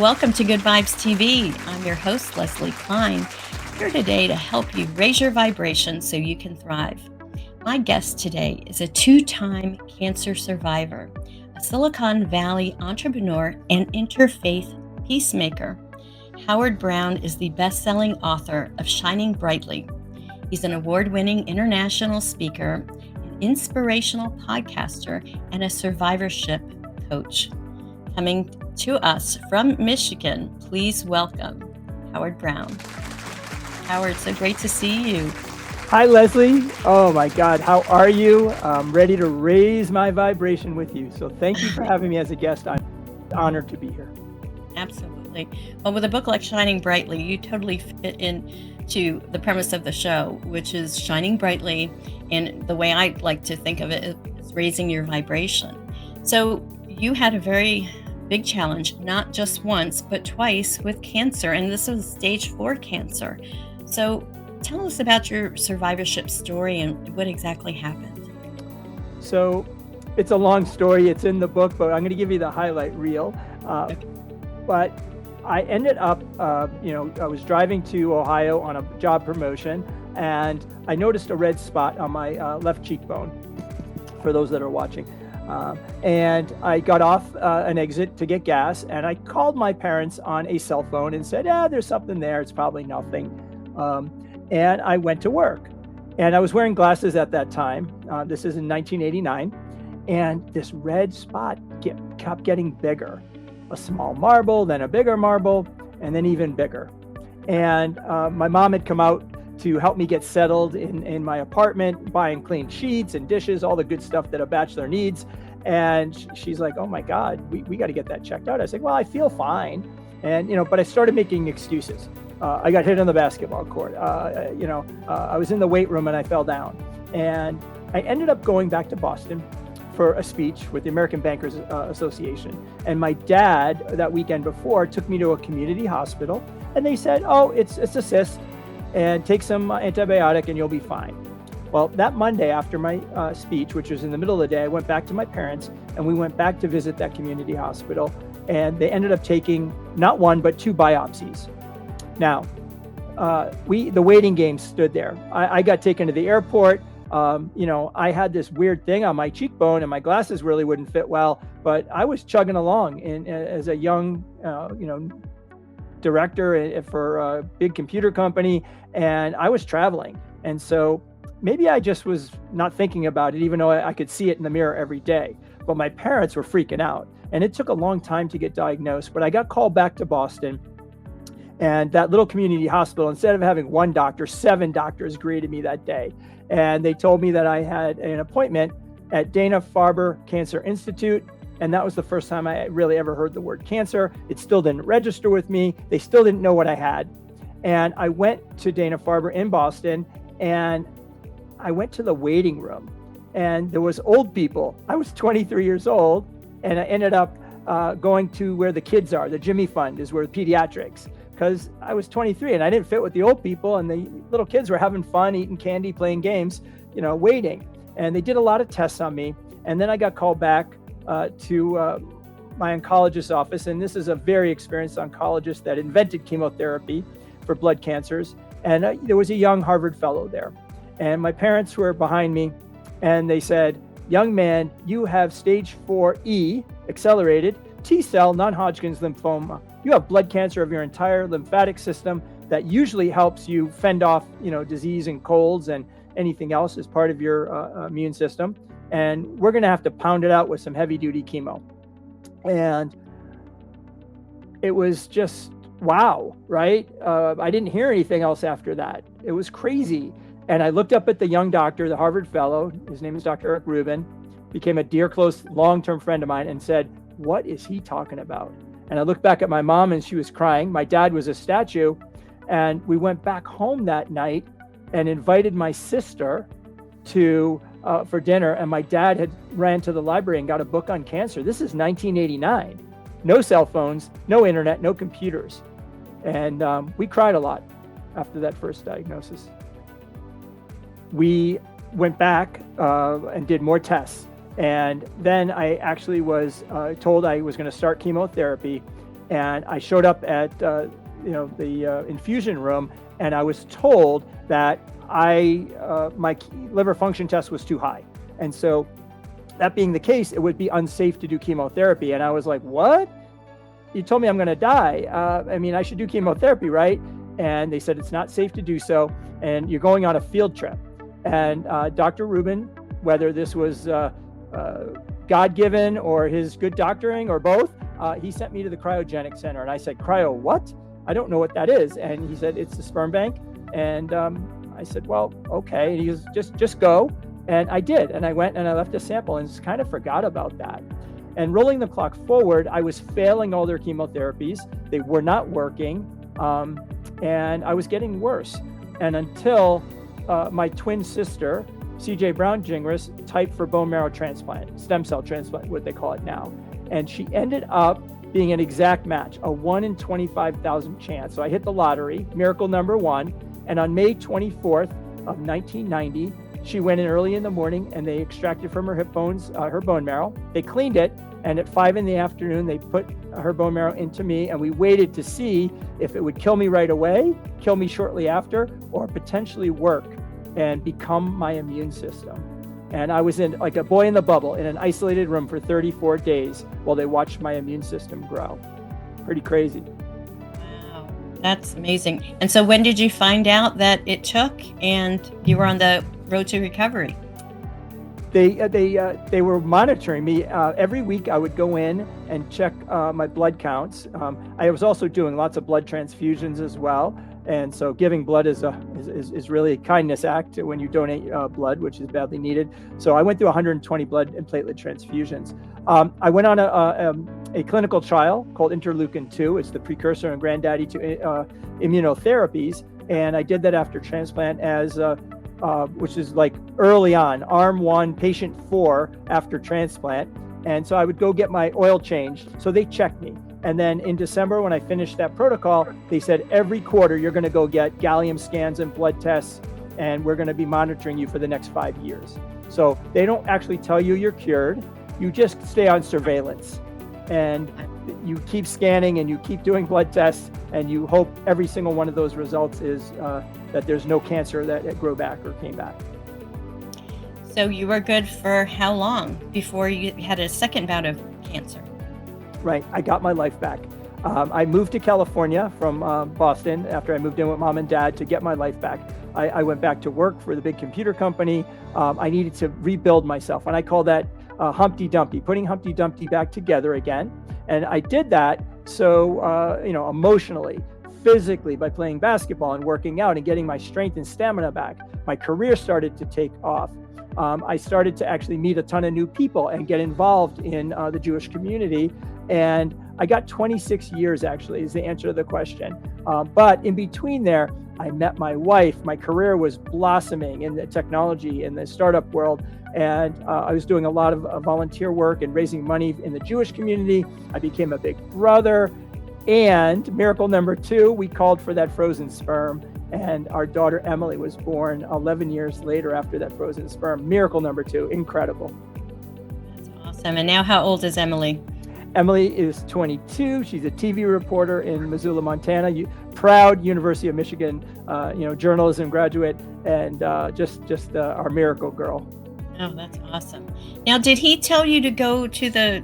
Welcome to Good Vibes TV. I'm your host, Leslie Klein, here today to help you raise your vibration so you can thrive. My guest today is a two-time cancer survivor, a Silicon Valley entrepreneur, and interfaith peacemaker. Howard Brown is the best-selling author of Shining Brightly. He's an award-winning international speaker, an inspirational podcaster, and a survivorship coach. Coming to us from Michigan, please welcome Howard Brown. Howard, so great to see you. Hi, Leslie. Oh my God, how are you? I'm ready to raise my vibration with you. So thank you for having me as a guest. I'm honored to be here. Absolutely. Well, with a book like Shining Brightly, you totally fit into the premise of the show, which is shining brightly. And the way I like to think of it is raising your vibration. So you had a very big challenge, not just once, but twice with cancer. And this was stage 4 cancer. So tell us about your survivorship story and what exactly happened. So it's a long story. It's in the book, but I'm going to give you the highlight reel. But I ended up, I was driving to Ohio on a job promotion, and I noticed a red spot on my left cheekbone, for those that are watching. And I got off an exit to get gas, and I called my parents on a cell phone and said, there's something there. It's probably nothing. And I went to work. And I was wearing glasses at that time. This is in 1989. And this red spot kept getting bigger. A small marble, then a bigger marble, and then even bigger. And my mom had come out to help me get settled in my apartment, buying clean sheets and dishes, all the good stuff that a bachelor needs. And she's like, oh my God, we got to get that checked out. I was like, well, I feel fine. And, but I started making excuses. I got hit on the basketball court. I was in the weight room and I fell down. And I ended up going back to Boston for a speech with the American Bankers Association. And my dad, that weekend before, took me to a community hospital. And they said, it's a cyst, and take some antibiotic and you'll be fine. Well, that Monday after my speech, which was in the middle of the day, I went back to my parents and we went back to visit that community hospital. And they ended up taking not one, but 2 biopsies. Now, the waiting game stood there. I got taken to the airport. I had this weird thing on my cheekbone and my glasses really wouldn't fit well, but I was chugging along as a young, director for a big computer company, and I was traveling. And so maybe I just was not thinking about it, even though I could see it in the mirror every day. But my parents were freaking out, and it took a long time to get diagnosed. But I got called back to Boston, and that little community hospital, instead of having 1 doctor, 7 doctors greeted me that day. And they told me that I had an appointment at Dana-Farber Cancer Institute. And that was the first time I really ever heard the word cancer. It still didn't register with me. They still didn't know what I had. And I went to Dana-Farber in Boston, and I went to the waiting room, and there was old people. I was 23 years old, and I ended up going to where the kids are. The Jimmy Fund is where the pediatrics, because I was 23 and I didn't fit with the old people, and the little kids were having fun, eating candy, playing games, waiting. And they did a lot of tests on me. And then I got called back to my oncologist's office. And this is a very experienced oncologist that invented chemotherapy for blood cancers. And there was a young Harvard fellow there. And my parents were behind me, and they said, young man, you have stage 4E, accelerated T-cell non-Hodgkin's lymphoma. You have blood cancer of your entire lymphatic system that usually helps you fend off, disease and colds and anything else as part of your immune system. And we're going to have to pound it out with some heavy-duty chemo. And it was just, wow, right? I didn't hear anything else after that. It was crazy. And I looked up at the young doctor, the Harvard fellow, his name is Dr. Eric Rubin, became a dear, close, long-term friend of mine, and said, what is he talking about? And I looked back at my mom, and she was crying. My dad was a statue. And we went back home that night and invited my sister for dinner. And my dad had ran to the library and got a book on cancer. This is 1989. No cell phones, no internet, no computers. And we cried a lot after that first diagnosis. We went back and did more tests. And then I actually was told I was going to start chemotherapy. And I showed up at the infusion room, and I was told that my liver function test was too high. And so that being the case, it would be unsafe to do chemotherapy. And I was like, what? You told me I'm going to die. I should do chemotherapy, right? And they said it's not safe to do so, and you're going on a field trip. And Dr. Rubin, whether this was God-given or his good doctoring or both, he sent me to the cryogenic center. And I said, cryo what? I don't know what that is. And he said, it's the sperm bank. And I said, well, okay. And he goes, just go. And I did. And I went and I left a sample and just kind of forgot about that. And rolling the clock forward, I was failing all their chemotherapies. They were not working. And I was getting worse. And until my twin sister, CJ Brown Gingras, typed for bone marrow transplant, stem cell transplant, what they call it now. And she ended up being an exact match, a 1 in 25,000 chance. So I hit the lottery, miracle number one. And on May 24th of 1990, she went in early in the morning and they extracted from her hip bones, her bone marrow. They cleaned it. And at 5 p.m, they put her bone marrow into me, and we waited to see if it would kill me right away, kill me shortly after, or potentially work and become my immune system. And I was in like a boy in the bubble in an isolated room for 34 days while they watched my immune system grow. Pretty crazy. Wow, that's amazing. And so when did you find out that it took and you were on the road to recovery? They were monitoring me every week. I would go in and check my blood counts. I was also doing lots of blood transfusions as well, and so giving blood is really a kindness act when you donate blood, which is badly needed. So I went through 120 blood and platelet transfusions. I went on a clinical trial called interleukin-2. It's the precursor and granddaddy to immunotherapies, and I did that after transplant as which is like early on, arm 1, patient 4 after transplant. And so I would go get my oil changed. So they checked me. And then in December, when I finished that protocol, they said every quarter you're going to go get gallium scans and blood tests, and we're going to be monitoring you for the next 5 years. So they don't actually tell you you're cured. You just stay on surveillance. And you keep scanning and you keep doing blood tests, and you hope every single one of those results is that there's no cancer that grew back or came back. So you were good for how long before you had a second bout of cancer? Right. I got my life back. I moved to California from Boston after I moved in with mom and dad to get my life back. I went back to work for the big computer company. I needed to rebuild myself. And I call that Humpty Dumpty, putting Humpty Dumpty back together again. And I did that so, emotionally, physically, by playing basketball and working out and getting my strength and stamina back. My career started to take off. I started to actually meet a ton of new people and get involved in the Jewish community. And I got 26 years, actually, is the answer to the question. But in between there, I met my wife. My career was blossoming in the technology, in the startup world. And I was doing a lot of volunteer work and raising money in the Jewish community. I became a big brother. And miracle number 2, we called for that frozen sperm. And our daughter, Emily, was born 11 years later after that frozen sperm. Miracle number 2, incredible. That's awesome. And now how old is Emily? Emily is 22. She's a TV reporter in Missoula, Montana. Proud University of Michigan, journalism graduate, and just our miracle girl. Oh, that's awesome. Now, did he tell you to go to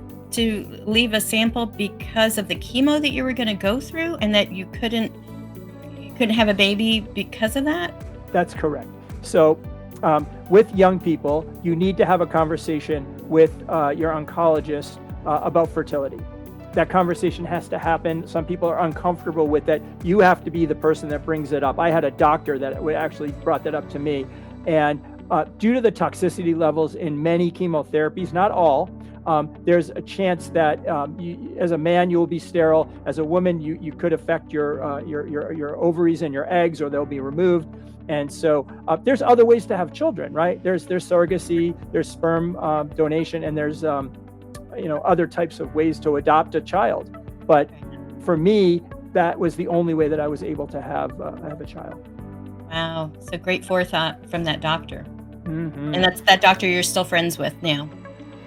leave a sample because of the chemo that you were going to go through, and that you couldn't have a baby because of that? That's correct. So with young people, you need to have a conversation with your oncologist about fertility. That conversation has to happen. Some people are uncomfortable with it. You have to be the person that brings it up. I had a doctor that actually brought that up to me. And due to the toxicity levels in many chemotherapies, not all, there's a chance that as a man, you will be sterile. As a woman, you could affect your ovaries and your eggs, or they'll be removed. And so there's other ways to have children, right? There's surrogacy, there's sperm donation, and there's other types of ways to adopt a child. But for me, that was the only way that I was able to have a child. Wow, so great forethought from that doctor. Mm-hmm. And that's that doctor you're still friends with now.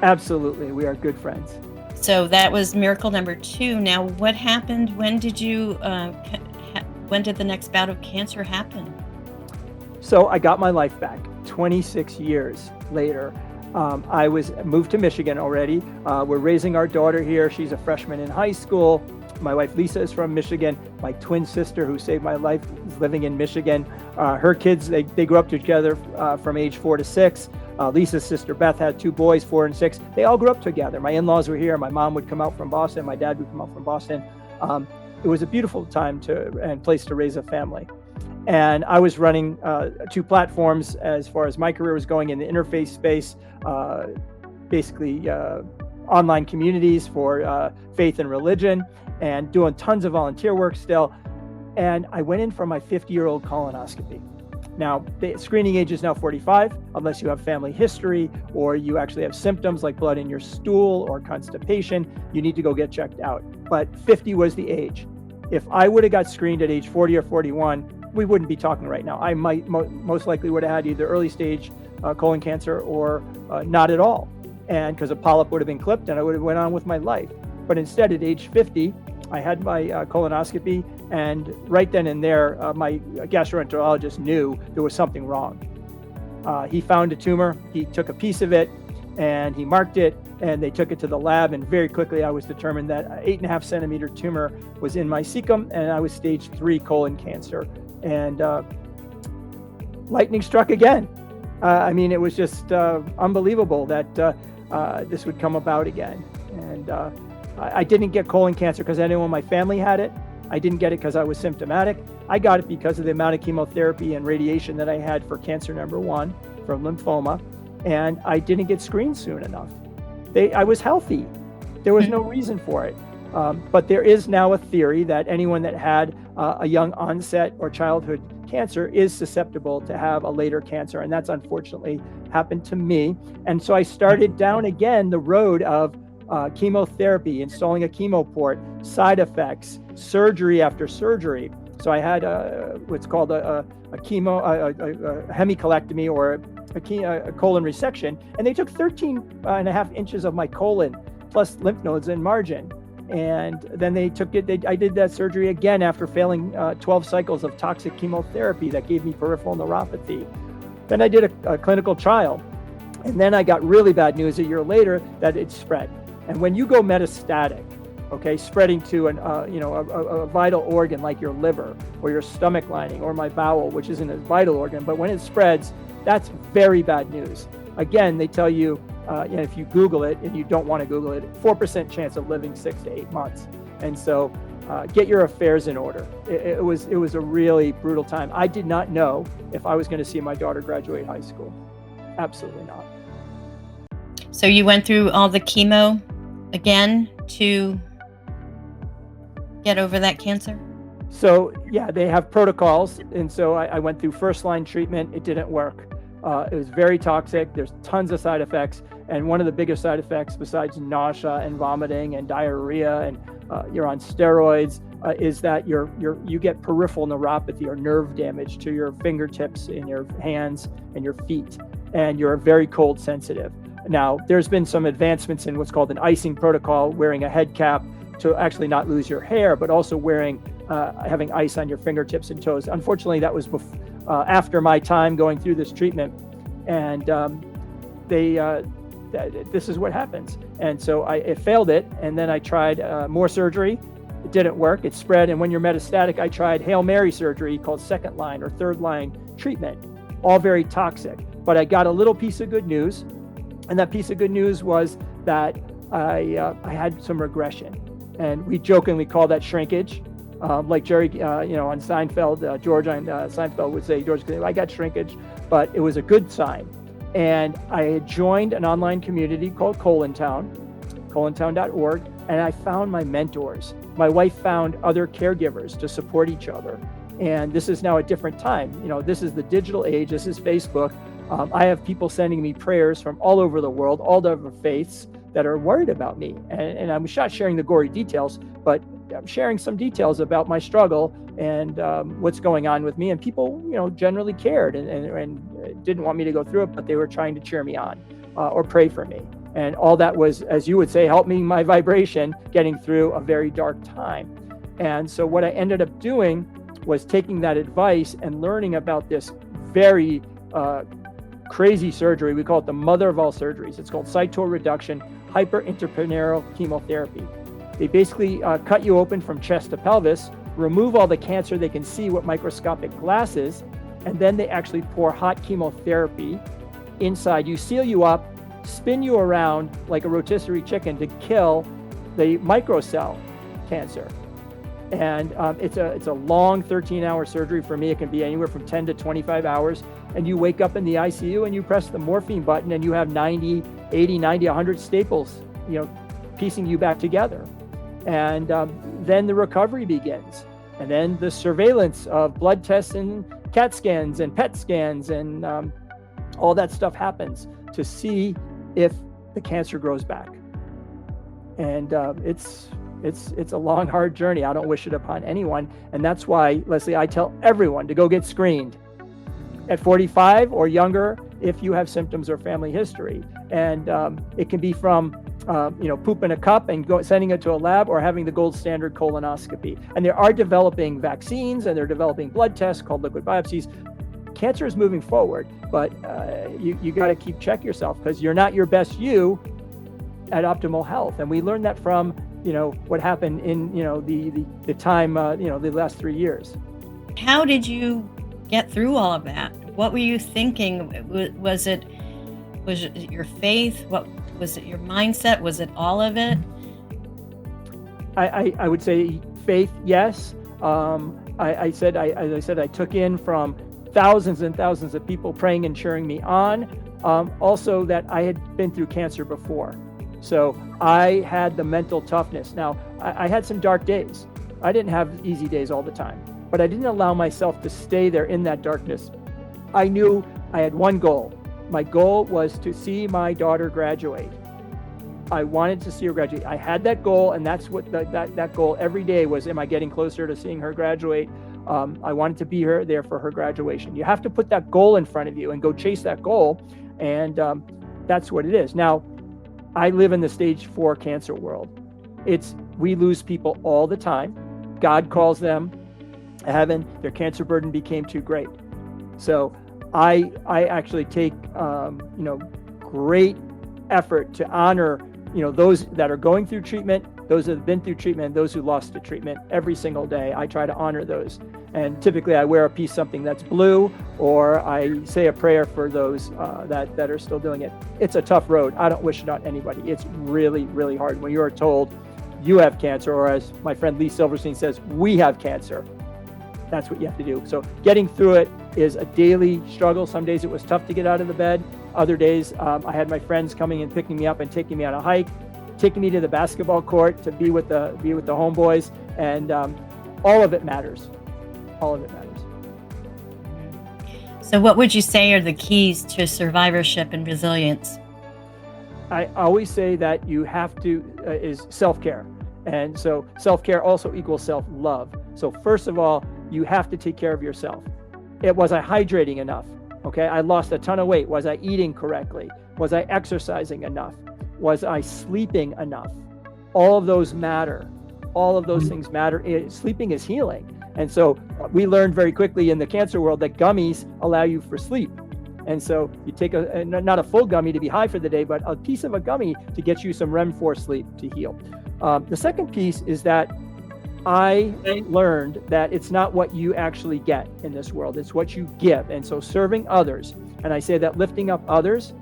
Absolutely, we are good friends. So that was miracle number 2. Now, what happened? When did when did the next bout of cancer happen? So I got my life back 26 years later. I was moved to Michigan already. We're raising our daughter here. She's a freshman in high school. My wife Lisa is from Michigan. My twin sister, who saved my life, is living in Michigan. Her kids, they grew up together from age 4 to 6. Lisa's sister Beth had 2 boys, 4 and 6. They all grew up together. My in-laws were here. My mom would come out from Boston. My dad would come out from Boston. It was a beautiful time and place to raise a family. And I was running 2 platforms as far as my career was going in the interfaith space, basically online communities for faith and religion, and doing tons of volunteer work still. And I went in for my 50-year-old colonoscopy. Now, the screening age is now 45, unless you have family history or you actually have symptoms like blood in your stool or constipation, you need to go get checked out. But 50 was the age. If I would have got screened at age 40 or 41, we wouldn't be talking right now. I might most likely would have had either early stage colon cancer or not at all. And because a polyp would have been clipped and I would have went on with my life. But instead at age 50, I had my colonoscopy, and right then and there, my gastroenterologist knew there was something wrong. He found a tumor, he took a piece of it, and he marked it, and they took it to the lab, and very quickly I was determined that an 8.5 centimeter tumor was in my cecum, and I was stage 3 colon cancer. And lightning struck again. I mean, it was just unbelievable that this would come about again. And I didn't get colon cancer because anyone in my family had it. I didn't get it because I was symptomatic. I got it because of the amount of chemotherapy and radiation that I had for cancer number 1, for lymphoma, and I didn't get screened soon enough. I was healthy. There was no reason for it. But there is now a theory that anyone that had a young onset or childhood cancer is susceptible to have a later cancer, and that's unfortunately happened to me. And so I started down again the road of chemotherapy, installing a chemo port, side effects, surgery after surgery. So I had what's called a hemicolectomy or a colon resection, and they took 13.5 inches of my colon plus lymph nodes and margin. And then they took it, I did that surgery again after failing 12 cycles of toxic chemotherapy that gave me peripheral neuropathy. Then I did a clinical trial, and then I got really bad news a year later that it spread. And when you go metastatic, okay, spreading to a vital organ like your liver or your stomach lining or my bowel, which isn't a vital organ, but when it spreads, that's very bad news. Again, they tell you, if you Google it, and you don't want to Google it, 4% chance of living 6 to 8 months. And so get your affairs in order. It was a really brutal time. I did not know if I was going to see my daughter graduate high school. Absolutely not. So you went through all the chemo again to get over that cancer? So yeah, they have protocols. And so I went through first line treatment. It didn't work. It was very toxic. There's tons of side effects. And one of the biggest side effects, besides nausea and vomiting and diarrhea, and you're on steroids, is that you get peripheral neuropathy or nerve damage to your fingertips and your hands and your feet. And you're very cold sensitive. Now, there's been some advancements in what's called an icing protocol, wearing a head cap to actually not lose your hair, but also having ice on your fingertips and toes. Unfortunately, that was after my time going through this treatment, and this is what happens. And so I failed it, and then I tried more surgery. It didn't work. It spread, and when you're metastatic, I tried Hail Mary surgery called second line or third line treatment, all very toxic. But I got a little piece of good news, and that piece of good news was that I had some regression, and we jokingly call that shrinkage. Like Jerry, on Seinfeld, George on Seinfeld would say, George, I got shrinkage, but it was a good sign. And I had joined an online community called colontown.org, and I found my mentors. My wife found other caregivers to support each other. And this is now a different time. This is the digital age. This is Facebook. I have people sending me prayers from all over the world, all different faiths, that are worried about me. And I'm not sharing the gory details, but I'm sharing some details about my struggle and what's going on with me. And people, generally cared and didn't want me to go through it, but they were trying to cheer me on or pray for me. And all that was, as you would say, helping my vibration getting through a very dark time. And so what I ended up doing was taking that advice and learning about this very crazy surgery. We call it the mother of all surgeries. It's called cytoreduction hyperintraperitoneal chemotherapy. They basically cut you open from chest to pelvis, remove all the cancer they can see with microscopic glasses, and then they actually pour hot chemotherapy inside you, seal you up, spin you around like a rotisserie chicken to kill the microcell cancer. And it's a long 13-hour surgery. For me, it can be anywhere from 10 to 25 hours. And you wake up in the ICU and you press the morphine button and you have 90, 80, 90, 100 staples, piecing you back together. And then the recovery begins. And then the surveillance of blood tests and CAT scans and PET scans and all that stuff happens to see if the cancer grows back. And it's a long, hard journey. I don't wish it upon anyone. And that's why, Leslie, I tell everyone to go get screened at 45 or younger if you have symptoms or family history. And it can be from poop in a cup and sending it to a lab, or having the gold standard colonoscopy. And they are developing vaccines and they're developing blood tests called liquid biopsies. Cancer is moving forward, but you got to keep check yourself, because you're not your best you at optimal health. And we learned that from what happened in the time the last 3 years. How did you get through all of that? What were you thinking? Was it your faith? What was it? Your mindset? Was it all of it? I would say faith, yes. I said I took in from thousands and thousands of people praying and cheering me on. Also, that I had been through cancer before. So I had the mental toughness. Now, I had some dark days. I didn't have easy days all the time, but I didn't allow myself to stay there in that darkness. I knew I had one goal. My goal was to see my daughter graduate. I wanted to see her graduate. I had that goal, and that's what that goal every day was, am I getting closer to seeing her graduate? I wanted to be there for her graduation. You have to put that goal in front of you and go chase that goal, and that's what it is. Now, I live in the stage 4 cancer world. We lose people all the time. God calls them heaven. Their cancer burden became too great. So I actually take great effort to honor those that are going through treatment, those that have been through treatment, and those who lost to treatment. Every single day I try to honor those. And typically I wear a piece, something that's blue, or I say a prayer for those that are still doing it. It's a tough road. I don't wish it on anybody. It's really, really hard when you are told you have cancer, or as my friend Lee Silverstein says, we have cancer. That's what you have to do. So getting through it is a daily struggle. Some days it was tough to get out of the bed. Other days I had my friends coming and picking me up and taking me on a hike, taking me to the basketball court to be with the homeboys, and all of it matters. All of it matters. So what would you say are the keys to survivorship and resilience? I always say that you have to, is self-care. And so self-care also equals self-love. So first of all, you have to take care of yourself. Was I hydrating enough? Okay, I lost a ton of weight. Was I eating correctly? Was I exercising enough? Was I sleeping enough? All of those matter. All of those things matter. Sleeping is healing. And so we learned very quickly in the cancer world that gummies allow you for sleep. And so you take not a full gummy to be high for the day, but a piece of a gummy to get you some REM4 sleep to heal. The second piece is that I learned that it's not what you actually get in this world, it's what you give. And so serving others, and I say that lifting up others,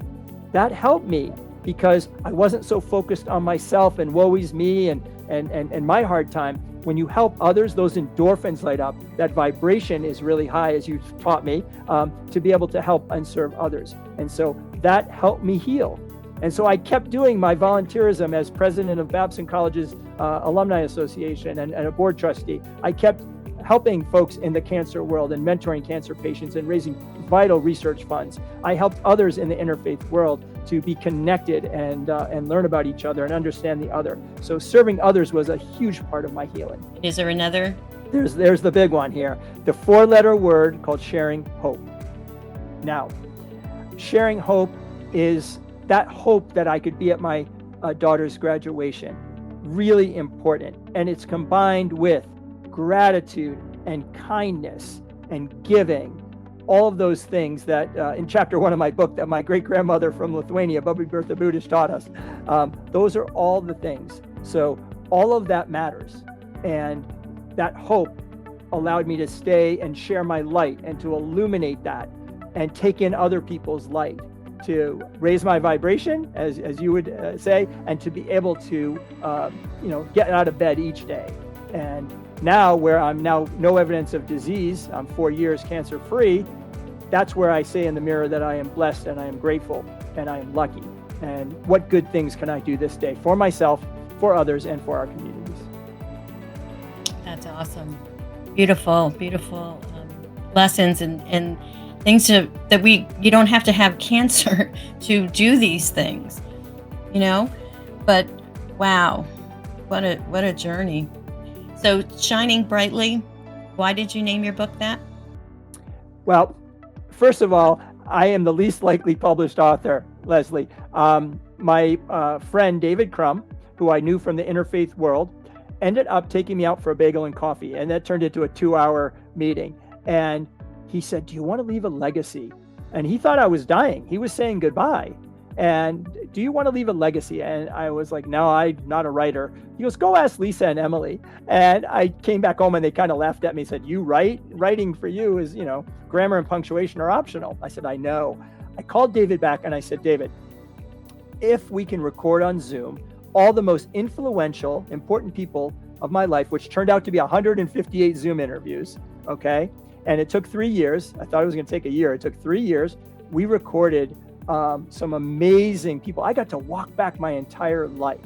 that helped me because I wasn't so focused on myself and woe is me and my hard time. When you help others, those endorphins light up. That vibration is really high, as you taught me, to be able to help and serve others. And so that helped me heal. And so I kept doing my volunteerism as president of Babson College's Alumni Association and a board trustee. I kept helping folks in the cancer world and mentoring cancer patients and raising vital research funds. I helped others in the interfaith world to be connected and learn about each other and understand the other. So serving others was a huge part of my healing. Is there another? There's the big one here, the 4-letter word called sharing hope. Now, sharing hope is that hope that I could be at my daughter's graduation, really important. And it's combined with gratitude and kindness and giving, all of those things that in chapter 1 of my book that my great-grandmother from Lithuania, Bubby Bertha Budish, taught us. Those are all the things. So all of that matters. And that hope allowed me to stay and share my light and to illuminate that and take in other people's light, to raise my vibration, as you would say, and to be able to get out of bed each day. And now, where I'm now no evidence of disease, I'm 4 years cancer free, that's where I say in the mirror that I am blessed and I am grateful and I am lucky. And what good things can I do this day for myself, for others, and for our communities? That's awesome. Beautiful, beautiful lessons and things that you don't have to have cancer to do these things, but wow, what a journey. So Shining Brightly, why did you name your book that? Well, first of all, I am the least likely published author, Leslie. My friend David Crum, who I knew from the interfaith world, ended up taking me out for a bagel and coffee, and that turned into a 2-hour meeting. And he said, "Do you want to leave a legacy?" And he thought I was dying. He was saying goodbye. And, "Do you want to leave a legacy?" And I was like, "No, I'm not a writer." He goes, "Go ask Lisa and Emily." And I came back home and they kind of laughed at me and said, "You write? Writing for you is, grammar and punctuation are optional." I said, "I know." I called David back and I said, "David, if we can record on Zoom all the most influential, important people of my life," which turned out to be 158 Zoom interviews, okay? And it took 3 years. I thought it was going to take a year. It took 3 years. We recorded some amazing people. I got to walk back my entire life.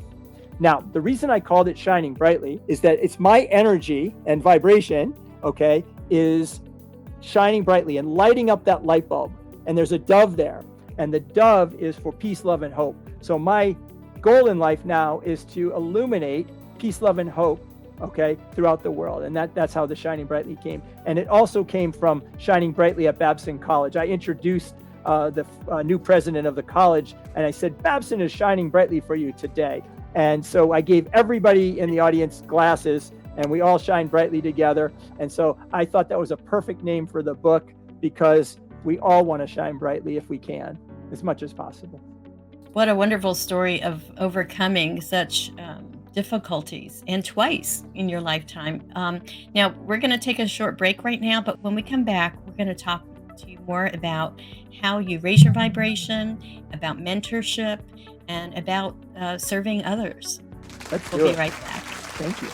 Now, the reason I called it Shining Brightly is that it's my energy and vibration, okay, is shining brightly and lighting up that light bulb. And there's a dove there. And the dove is for peace, love, and hope. So my goal in life now is to illuminate peace, love, and hope, okay, throughout the world. And that's how the Shining Brightly came. And it also came from Shining Brightly at Babson College. I introduced the new president of the college, and I said, "Babson is shining brightly for you today." And so I gave everybody in the audience glasses, and we all shine brightly together. And so I thought that was a perfect name for the book, because we all want to shine brightly if we can, as much as possible. What a wonderful story of overcoming such difficulties, and twice in your lifetime. Now, we're going to take a short break right now, but when we come back, we're going to talk to you more about how you raise your vibration, about mentorship, and about serving others. We'll be right back. Thank you.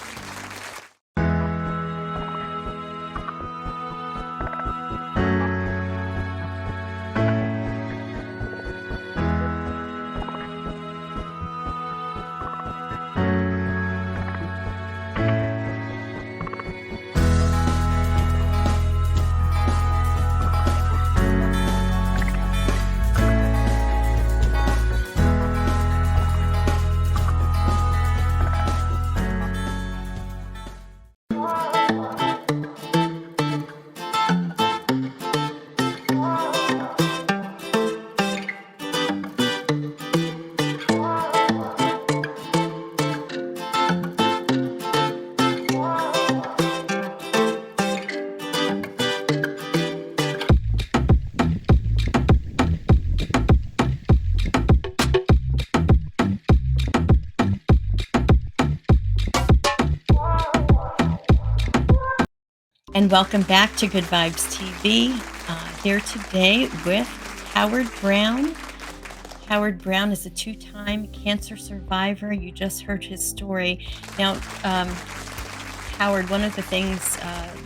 And welcome back to Good Vibes TV. Here today with Howard Brown. Howard Brown is a 2-time cancer survivor. You just heard his story. Now, Howard, one of the things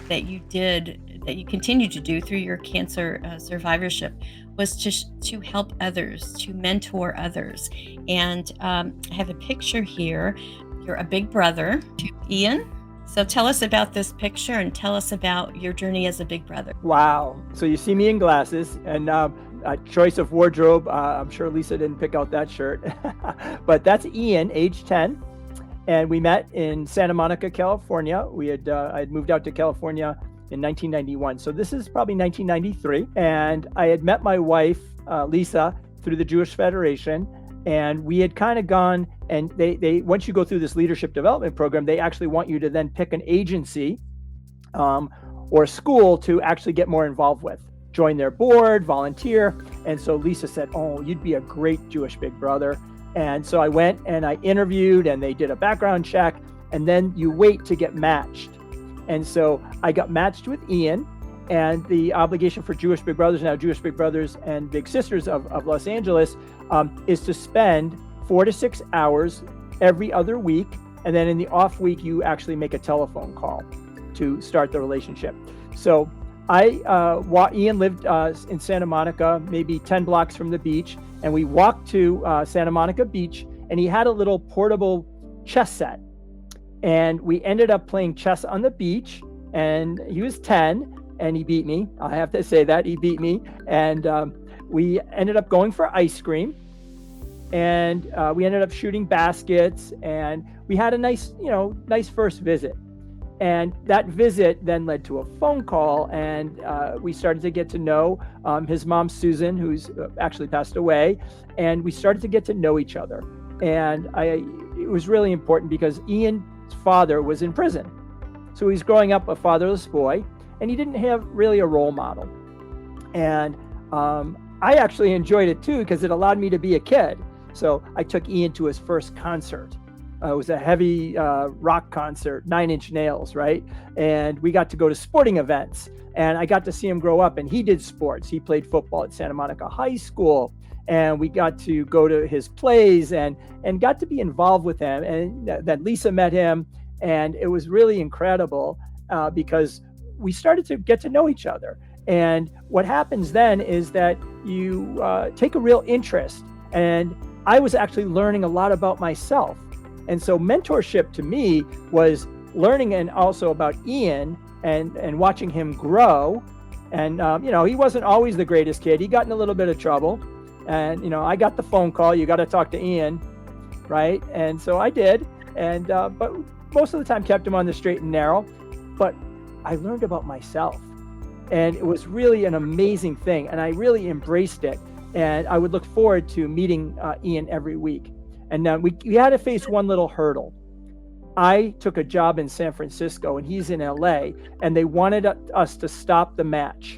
that you did, that you continue to do through your cancer survivorship, was to help others, to mentor others. And I have a picture here. You're a big brother to Ian. So tell us about this picture and tell us about your journey as a big brother. Wow. So you see me in glasses, and a choice of wardrobe. I'm sure Lisa didn't pick out that shirt, but that's Ian, age 10. And we met in Santa Monica, California. I had moved out to California in 1991. So this is probably 1993. And I had met my wife, Lisa, through the Jewish Federation. And we had kind of gone, and they once you go through this leadership development program, they actually want you to then pick an agency or a school to actually get more involved with. Join their board, volunteer. And so Lisa said, oh, you'd be a great Jewish Big Brother. And so I went and I interviewed, and they did a background check, and then you wait to get matched. And so I got matched with Ian, and the obligation for Jewish Big Brothers, now Jewish Big Brothers and Big Sisters of Los Angeles, is to spend 4 to 6 hours every other week. And then in the off week, you actually make a telephone call to start the relationship. So Ian lived in Santa Monica, maybe 10 blocks from the beach. And we walked to Santa Monica Beach, and he had a little portable chess set. And we ended up playing chess on the beach, and he was 10 and he beat me. I have to say that he beat me. And we ended up going for ice cream, and we ended up shooting baskets, and we had a nice first visit. And that visit then led to a phone call, and we started to get to know his mom, Susan, who's actually passed away, and we started to get to know each other. And it was really important because Ian's father was in prison. So he's growing up a fatherless boy, and he didn't have really a role model. And I actually enjoyed it too, because it allowed me to be a kid. So I took Ian to his first concert. It was a heavy rock concert, 9 Inch Nails, right? And we got to go to sporting events, and I got to see him grow up, and he did sports. He played football at Santa Monica High School, and we got to go to his plays and got to be involved with him. And then Lisa met him, and it was really incredible because we started to get to know each other. And what happens then is that you take a real interest, and I was actually learning a lot about myself. And so mentorship to me was learning, and also about Ian and watching him grow. And, he wasn't always the greatest kid. He got in a little bit of trouble. And, I got the phone call, you got to talk to Ian, right? And so I did. And but most of the time kept him on the straight and narrow. But I learned about myself. And it was really an amazing thing. And I really embraced it. And I would look forward to meeting Ian every week. And then we had to face one little hurdle. I took a job in San Francisco, and he's in LA, and they wanted us to stop the match.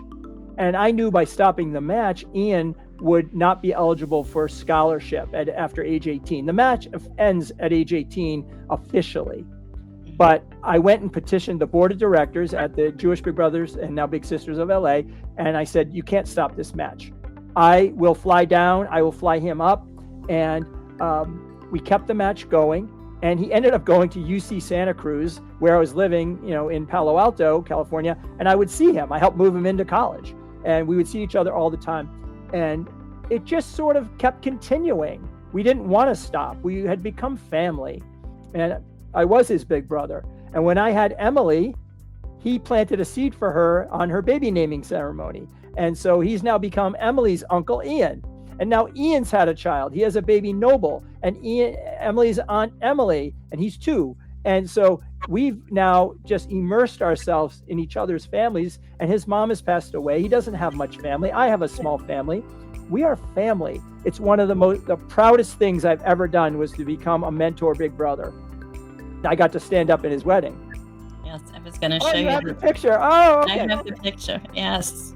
And I knew by stopping the match, Ian would not be eligible for scholarship after age 18. The match ends at age 18 officially. But I went and petitioned the board of directors at the Jewish Big Brothers and now Big Sisters of LA. And I said, you can't stop this match. I will fly down, I will fly him up. And we kept the match going, and he ended up going to UC Santa Cruz, where I was living, in Palo Alto, California, and I would see him. I helped move him into college, and we would see each other all the time. And it just sort of kept continuing. We didn't want to stop. We had become family, and I was his big brother. And when I had Emily, he planted a seed for her on her baby naming ceremony. And so he's now become Emily's Uncle Ian. And now Ian's had a child. He has a baby, Noble, and Emily's Aunt Emily, and he's 2. And so we've now just immersed ourselves in each other's families, and his mom has passed away. He doesn't have much family. I have a small family. We are family. It's one of the proudest things I've ever done was to become a mentor big brother. I got to stand up at his wedding. Yes, I was going to show you the picture. Oh, okay. I have the picture. Yes.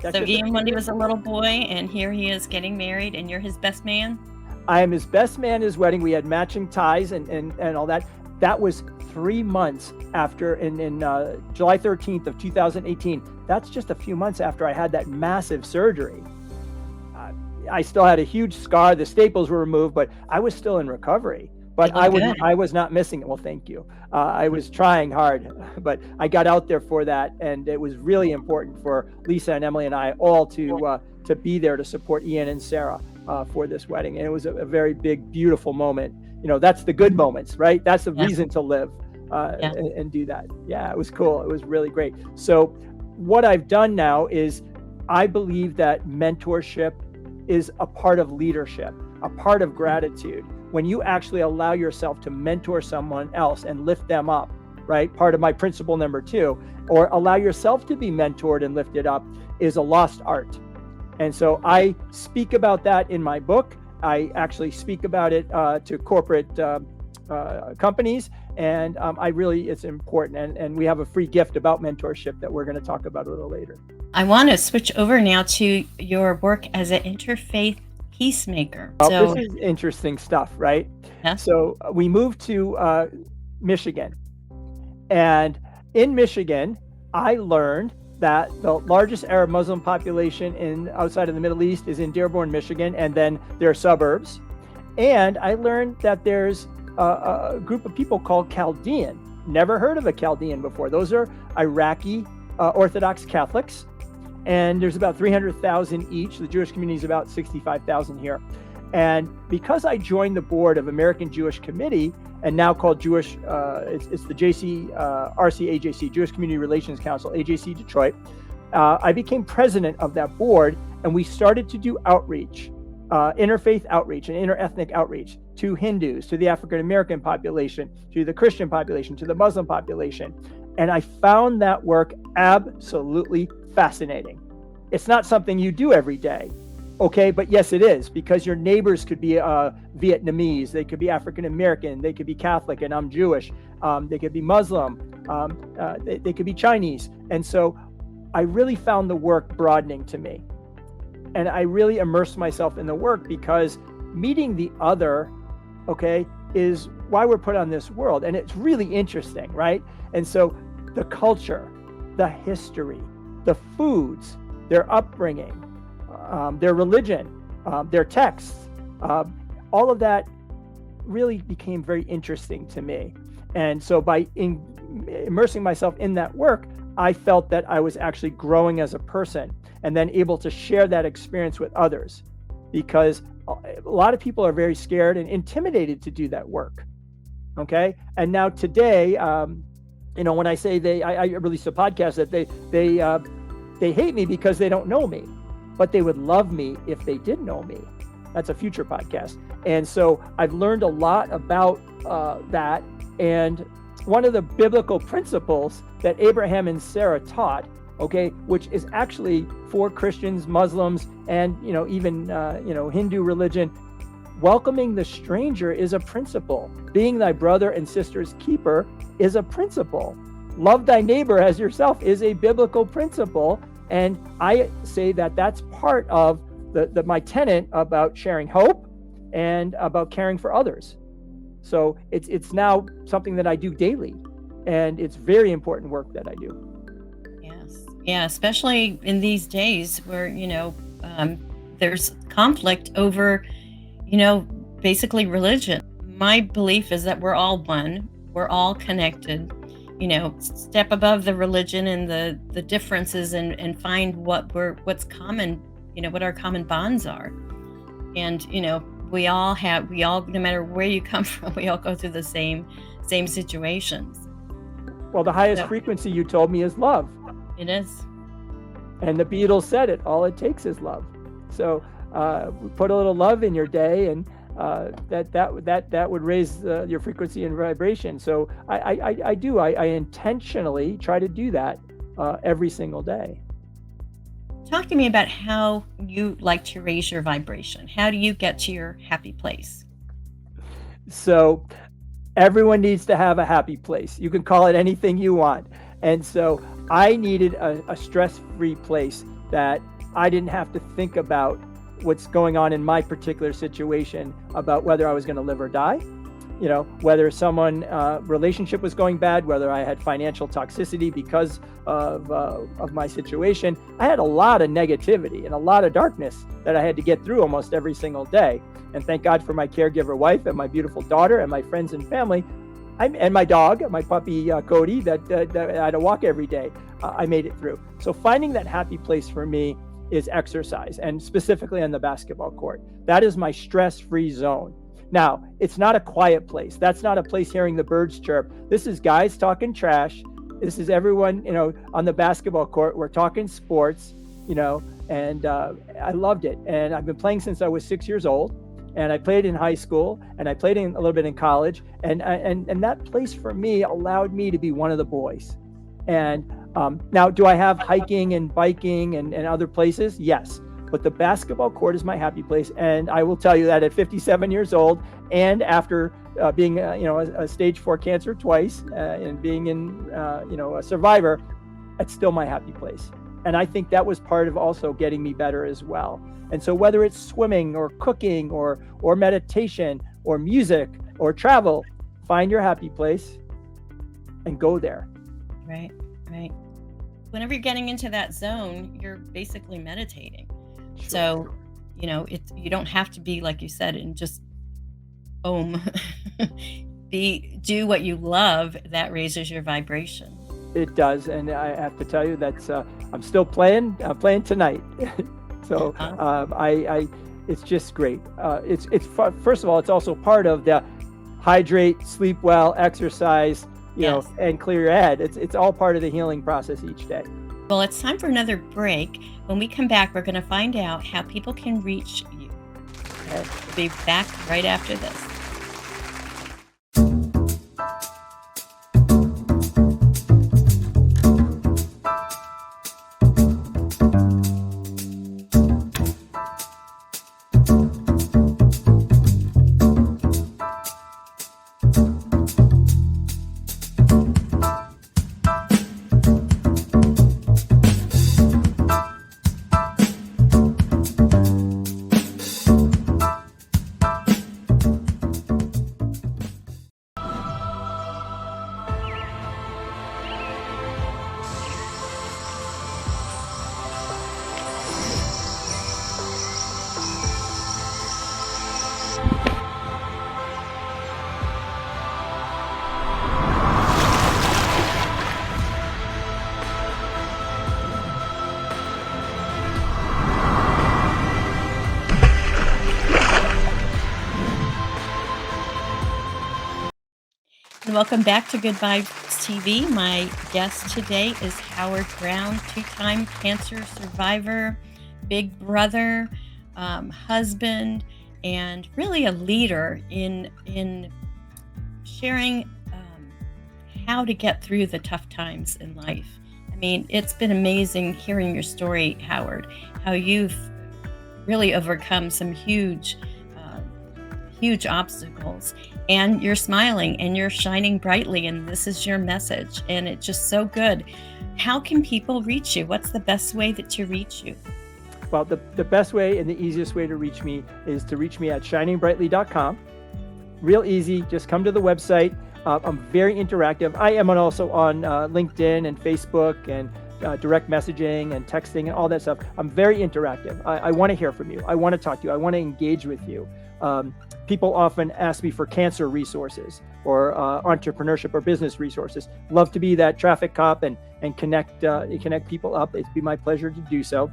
That's so Ian, when he was a little boy, and here he is getting married, and you're his best man? I am his best man at his wedding. We had matching ties and all that. That was 3 months after, in July 13th of 2018. That's just a few months after I had that massive surgery. I still had a huge scar. The staples were removed, but I was still in recovery. But I was not missing it. Well, thank you. I was trying hard, but I got out there for that, and it was really important for Lisa and Emily and I all to be there to support Ian and Sarah for this wedding. And it was a very big, beautiful moment. That's the good moments, right? That's the reason to live and do that. Yeah, it was cool. It was really great. So what I've done now is I believe that mentorship is a part of leadership, a part of gratitude. When you actually allow yourself to mentor someone else and lift them up, right? Part of my principle number 2, or allow yourself to be mentored and lifted up, is a lost art. And so I speak about that in my book. I actually speak about it to corporate companies, and it's important. And we have a free gift about mentorship that we're going to talk about a little later. I want to switch over now to your work as an interfaith peacemaker. This is interesting stuff, right? Yes. So we moved to Michigan, and in Michigan, I learned that the largest Arab Muslim population outside of the Middle East is in Dearborn, Michigan, and then there are suburbs. And I learned that there's a group of people called Chaldean. Never heard of a Chaldean before. Those are Iraqi Orthodox Catholics, and there's about 300,000 each. The Jewish community is about 65,000 here. And because I joined the board of American Jewish Committee, and now called Jewish, it's the RCAJC, Jewish Community Relations Council, AJC Detroit, I became president of that board, and we started to do outreach, interfaith outreach and interethnic outreach to Hindus, to the African American population, to the Christian population, to the Muslim population. And I found that work absolutely fascinating. It's not something you do every day. Okay, but yes, it is, because your neighbors could be Vietnamese, they could be African American, they could be Catholic, and I'm Jewish, they could be Muslim, they could be Chinese. And so I really found the work broadening to me. And I really immersed myself in the work, because meeting the other, okay, is why we're put on this world. And it's really interesting, right? And so the culture, the history, the foods, their upbringing, their religion, their texts, all of that really became very interesting to me. And so by immersing myself in that work, I felt that I was actually growing as a person, and then able to share that experience with others, because a lot of people are very scared and intimidated to do that work. Okay. And now today, when I say I released a podcast that they hate me because they don't know me, but they would love me if they did know me. That's a future podcast. And so I've learned a lot about that. And one of the biblical principles that Abraham and Sarah taught, okay, which is actually for Christians, Muslims, and even Hindu religion, welcoming the stranger is a principle. Being thy brother and sister's keeper is a principle. Love thy neighbor as yourself is a biblical principle. And I say that that's part of my tenet about sharing hope and about caring for others. So it's now something that I do daily, and it's very important work that I do. Yes. Yeah, especially in these days where, there's conflict over, basically religion. My belief is that we're all one, we're all connected. Step above the religion and the differences, and find what's common, what our common bonds are. And, we all, no matter where you come from, we all go through the same situations. Well, the highest frequency, you told me, is love. It is. And the Beatles said it, all it takes is love. So put a little love in your day, and that would raise your frequency and vibration. So I intentionally try to do that every single day. Talk to me about how you like to raise your vibration. How do you get to your happy place? So everyone needs to have a happy place. You can call it anything you want. And so I needed a stress-free place that I didn't have to think about what's going on in my particular situation, about whether I was going to live or die, whether someone relationship was going bad, whether I had financial toxicity because of my situation. I had a lot of negativity and a lot of darkness that I had to get through almost every single day. And thank God for my caregiver wife and my beautiful daughter and my friends and family, and my dog, my puppy Cody, that I had to walk every day. I made it through. So finding that happy place for me is exercise, and specifically on the basketball court. That is my stress-free zone. Now, it's not a quiet place. That's not a place hearing the birds chirp. This is guys talking trash. This is everyone, on the basketball court. We're talking sports, and I loved it. And I've been playing since I was 6 years old, and I played in high school, and I played a little bit in college. And that place for me allowed me to be one of the boys. And now, do I have hiking and biking and other places? Yes. but the basketball court is my happy place. And I will tell you that at 57 years old, and after being a stage 4 cancer twice, and being in a survivor, it's still my happy place. And I think that was part of also getting me better as well. And so whether it's swimming or cooking or meditation or music or travel, find your happy place and go there. Right. Whenever you're getting into that zone, you're basically meditating. Sure. So, you don't have to be, like you said, and just do what you love. That raises your vibration. It does. And I have to tell you that's I'm still playing. I'm playing tonight. So it's just great. It's first of all, it's also part of the hydrate, sleep well, exercise, Yes. and clear your head. It's all part of the healing process each day. Well, it's time for another break. When we come back, we're going to find out how people can reach you. Okay. We'll be back right after this. And welcome back to Good Vibes TV. My guest today is Howard Brown, 2-time cancer survivor, big brother, husband, and really a leader in sharing how to get through the tough times in life. I mean, it's been amazing hearing your story, Howard, how you've really overcome some huge obstacles, and you're smiling and you're shining brightly, and this is your message, and it's just so good. How can people reach you? What's the best way to reach you? Well, the best way and the easiest way to reach me is to reach me at shiningbrightly.com. Real easy. Just come to the website. I'm very interactive. I am also on LinkedIn and Facebook and direct messaging and texting and all that stuff. I'm very interactive. I want to hear from you. I want to talk to you. I want to engage with you. People often ask me for cancer resources or entrepreneurship or business resources. Love to be that traffic cop and connect people up. It'd be my pleasure to do so.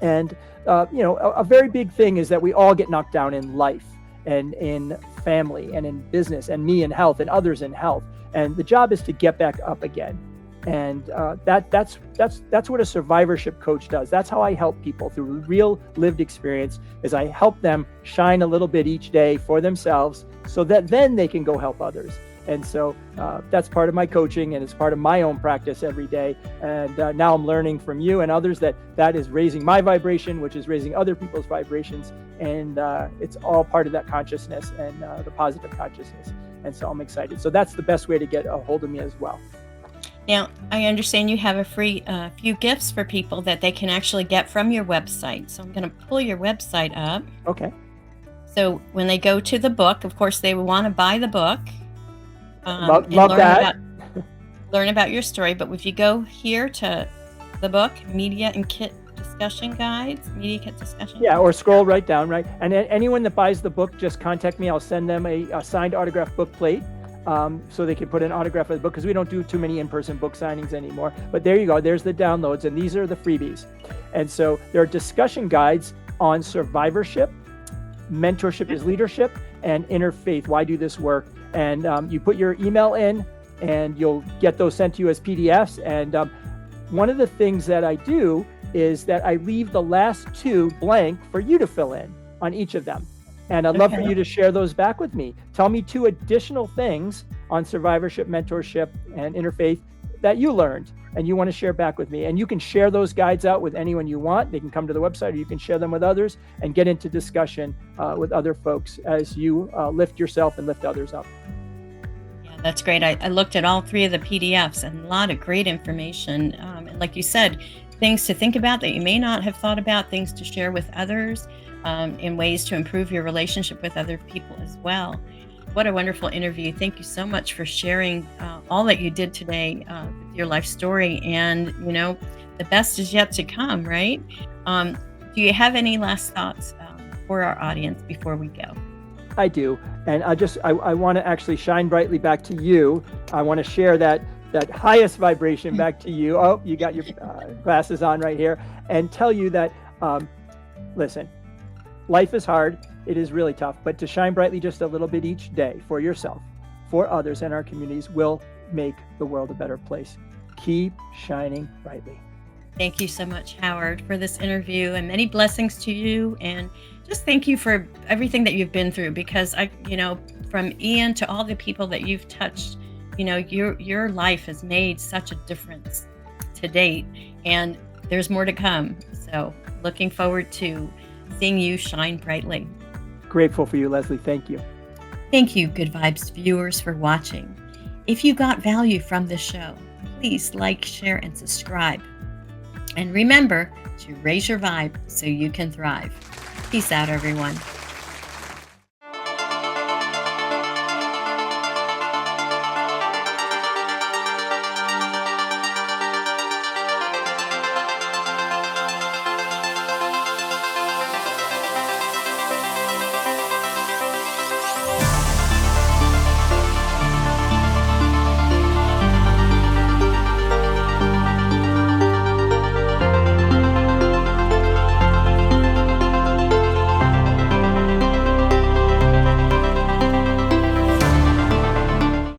And a very big thing is that we all get knocked down in life and in family and in business, and me in health and others in health. And the job is to get back up again. And that's what a survivorship coach does. That's how I help people through real lived experience, is I help them shine a little bit each day for themselves so that then they can go help others. And so that's part of my coaching, and it's part of my own practice every day. And now I'm learning from you and others that is raising my vibration, which is raising other people's vibrations. And it's all part of that consciousness and the positive consciousness. And so I'm excited. So that's the best way to get a hold of me as well. Now, I understand you have a free few gifts for people that they can actually get from your website. So I'm going to pull your website up. Okay. So when they go to the book, of course, they will want to buy the book. Love that. Learn about your story. But if you go here to the book, Media Kit Discussion. Yeah, or scroll right down, right? And anyone that buys the book, just contact me. I'll send them a signed autograph book plate. So they can put an autograph of the book, because we don't do too many in-person book signings anymore. But there you go. There's the downloads, and these are the freebies. And so there are discussion guides on survivorship, mentorship is leadership, and inner faith. Why do this work? And you put your email in, and you'll get those sent to you as PDFs. And one of the things that I do is that I leave the last 2 blank for you to fill in on each of them. And I'd love for you to share those back with me. Tell me 2 additional things on survivorship, mentorship, and interfaith that you learned and you want to share back with me. And you can share those guides out with anyone you want. They can come to the website, or you can share them with others and get into discussion with other folks as you lift yourself and lift others up. Yeah, that's great. I looked at all three of the PDFs and a lot of great information. And like you said, things to think about that you may not have thought about, things to share with others, in ways to improve your relationship with other people as well. What a wonderful interview. Thank you so much for sharing all that you did today with your life story. And, the best is yet to come, right? Do you have any last thoughts for our audience before we go? I do. And I want to actually shine brightly back to you. I want to share that highest vibration back to you. Oh, you got your glasses on right here. And tell you that, listen, life is hard. It is really tough, but to shine brightly just a little bit each day for yourself, for others, and our communities will make the world a better place. Keep shining brightly. Thank you so much, Howard, for this interview, and many blessings to you. And just thank you for everything that you've been through, because from Ian to all the people that you've touched, your life has made such a difference to date, and there's more to come. So looking forward to seeing you shine brightly. Grateful for you, Leslie. Thank you. Thank you, Good Vibes viewers, for watching. If you got value from this show, please like, share, and subscribe. And remember to raise your vibe so you can thrive. Peace out, everyone.